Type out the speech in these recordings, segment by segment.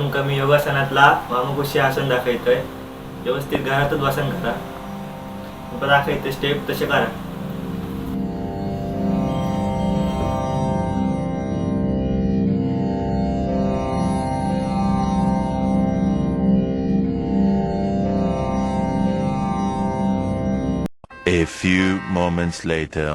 तुमका मी योगासनातला वामकुशी आसन दाखवतोय. व्यवस्थित घरातच बसन करा. तुमका दाखवते स्टेप तसे करा. A few moments later.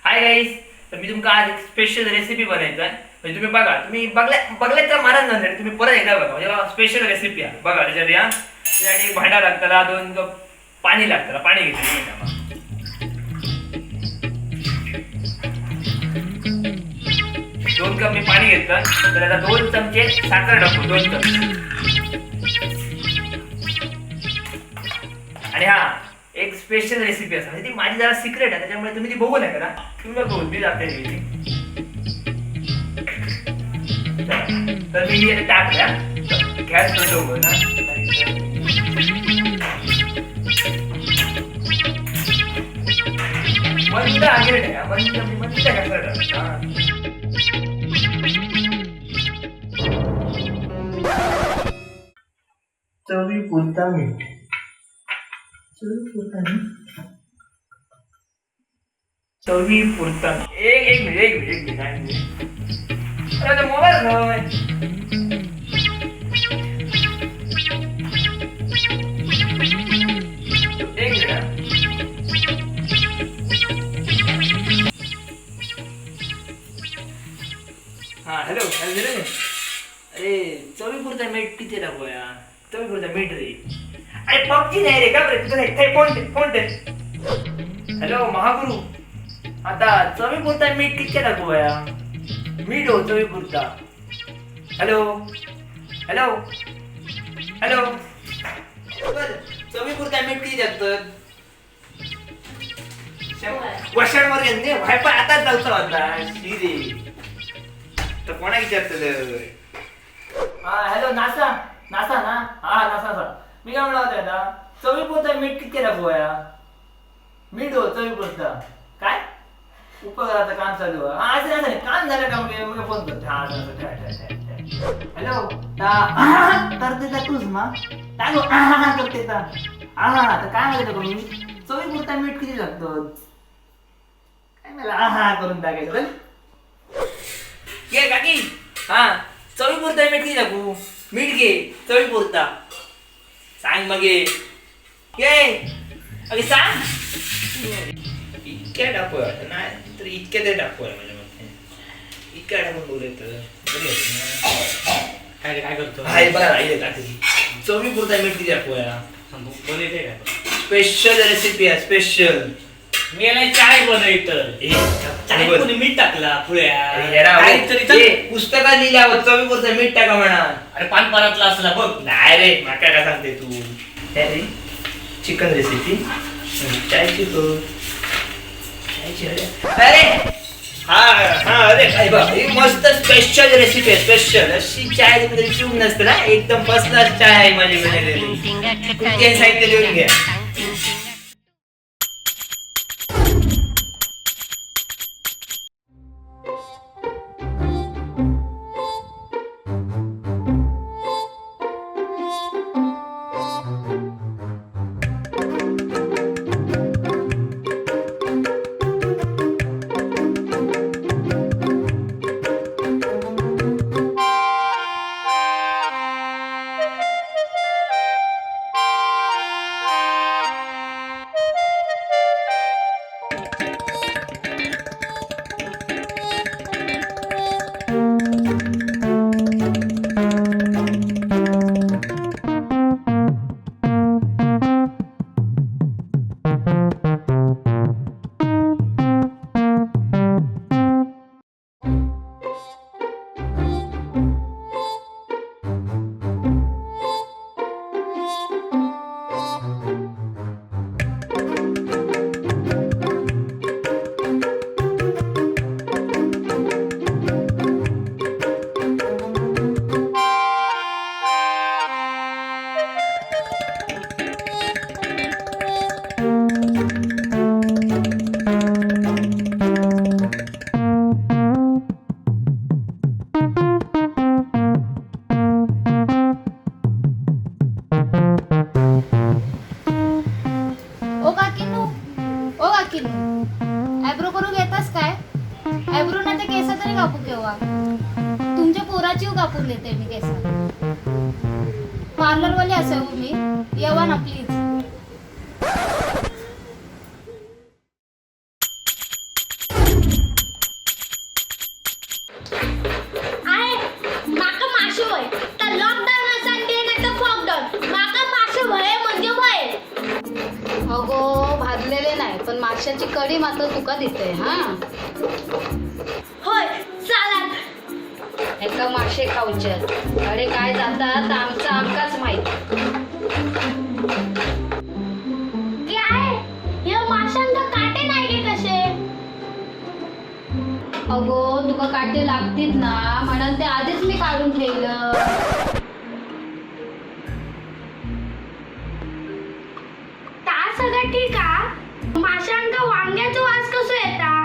Hi guys, तर मी तुमका आज एक स्पेशल रेसिपी बनायचं आहे. म्हणजे तुम्ही बघा, तुम्ही बघल्या तर महाराज नाही, तुम्ही परत एकदा बघा. म्हणजे स्पेशल रेसिपी आहे बघा. त्याच्यात या त्यासाठी एक भांडा लागताला, 2 कप पाणी लागताला. पाणी घेतलं 2 कप मी पाणी घेतलं. तर आता 2 चमचे साखर टाकू, 2 चमचे. आणि हा एक स्पेशल रेसिपी असते, म्हणजे ती माझी जरा सिक्रेट आहे, त्याच्यामुळे तुम्ही ती बघू नका ना. तुम्ही बघू, मी जाते तर मी हे टाकल्या. गॅस पेटवू ना. मंद आगीवर टाका, मंद गॅसवर टाका. चवी पुरता मीठ. चवी पुरता एक मिनिट. अरे मोबाईल हा हॅलो. अरे चवी पुरता मीठ किती टाकूया? चवी पुरता मीठ रे. अरे पबजी नाही रे, का बरे फोन दे. हॅलो महागुरु, आता चवी पुरता मीठ किती टाकूया? मीठ हो चवी पुरता. Hello hello hello. चवी पुरता मीठ किती टाकतात? वर्षांवर घेतले वायफाय आताच जाऊचा होता रे. तर कोणा विचारतलं? हा हॅलो, नासा ना. हा नासा. मी काय म्हणत होते आता, चवी पुरता मीठ किती टाकूया? मीठ हो चवी पुरता. काय उपकाराचं काम चालू आहे? हा असं नाही, काम झालं का मग फोन करते. हा हॅलो करते का तूच मग काय करते का? तर काय म्हणते का मी, चवी पुरता मीठ किती लागतो? काय मला करून टाकायचं घे काकी. हा चवी पुरता मीठ किती टाकू? मीठ घे चवी पुरता. सांग मग अगे सांग. इतक्या टाकूया नाही तर इतक्या तरी टाकूया. म्हणजे मग इतक्या टाकून बोलायचं काय करतो? हाय बघा चवी पुरता मीठ किती टाकूया? स्पेशल रेसिपी आहे, स्पेशल. मी याला चाय बनवत मीठ टाकला पुस्तकात लिहिल्यावर चवी पुरता मीठ टाका म्हणा. अरे पानपारातला असला बघ. नाही रे, माका काय सांगते तू? चिकन रेसिपी चायची अरे हा अरे ही मस्त स्पेशल रेसिपी आहे. स्पेशल अशी चाय चूक नसते ना, एकदम फर्स्ट क्लास चाय आहे माझी बनवलेली. साहित्य लिहून घ्या. असे तुम्ही येवा ना प्लीज. आहे माका माशे होय तर लॉकडाऊन असा ते नाही तर फॉकडाऊन माका माशे भय म्हणजे भय. अगो भाजलेले नाही पण माशाची कढी मात्र तुका देते हा. होय चालत. एका मासे खाऊचे अरे काय जातात आमचं आमकाच माहित. की आहे हे माशांना काटे नाही गे कसे. अगो तुका काटे लागतील ना म्हणून ते आधीच मी काढून ठेवलं. ता सगळं ठीक आ माशांका वांग्याचा वास कसो येता.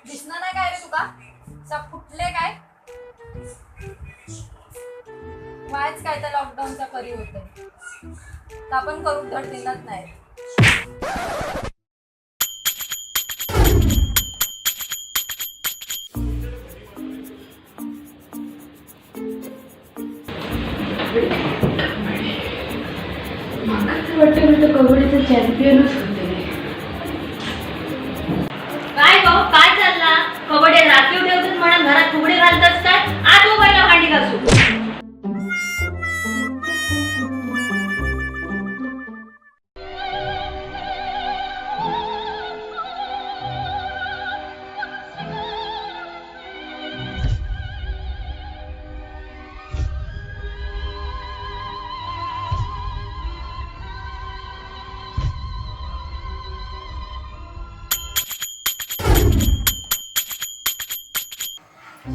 दिसणार नाही काय रे तुका सब फुटले काय वायच काय तर लॉकडाऊनचा परी होतंय तर आपण करू धड दिनाच नाही. चॅम्पियनच होते. काय गो काय चालला कबड्डी राखीव ठेवतात म्हणून घरात फुगडी घालतात काय आज मोबाईलला भांडी घासू.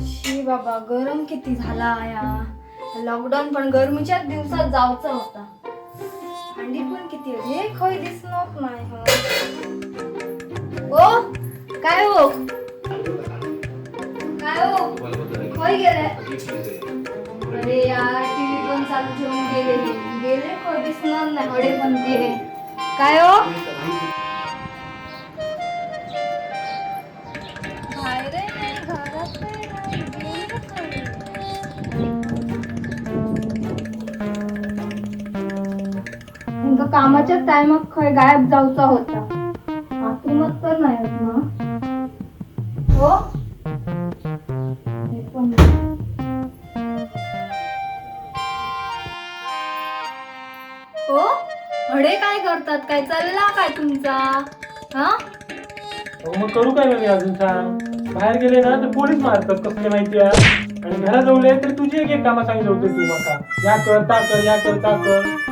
शी बाबा गरम किती झाला या लॉकडाऊन पण गरमीच्याच दिवसात जावचा होता. भांडी पण किती हे खय दिसणार नाही. हो काय हो काय हो खय गेले. अरे यार टीव्ही पण चालू ठेवून गेले गेले खय दिसणार नाही. हडे पण गेले काय हो बाहेर नाही घरात नाही गेले खय. त्यांका कामाच्या टायमात खय गायब जाऊचा होता. बाथरूमात तर नाही होत ना हो. हे पण हो हडे काय करतात काय चालला काय तुमचा हा. मग करू काय मी अजून सांग. बाहेर गेले ना तर पोलीस मारतात कसले माहिती आहे. आणि घरात जवळ तर तुझी एक कामा सांगितलं होतं तू माका या कर ता कर या कर ता कर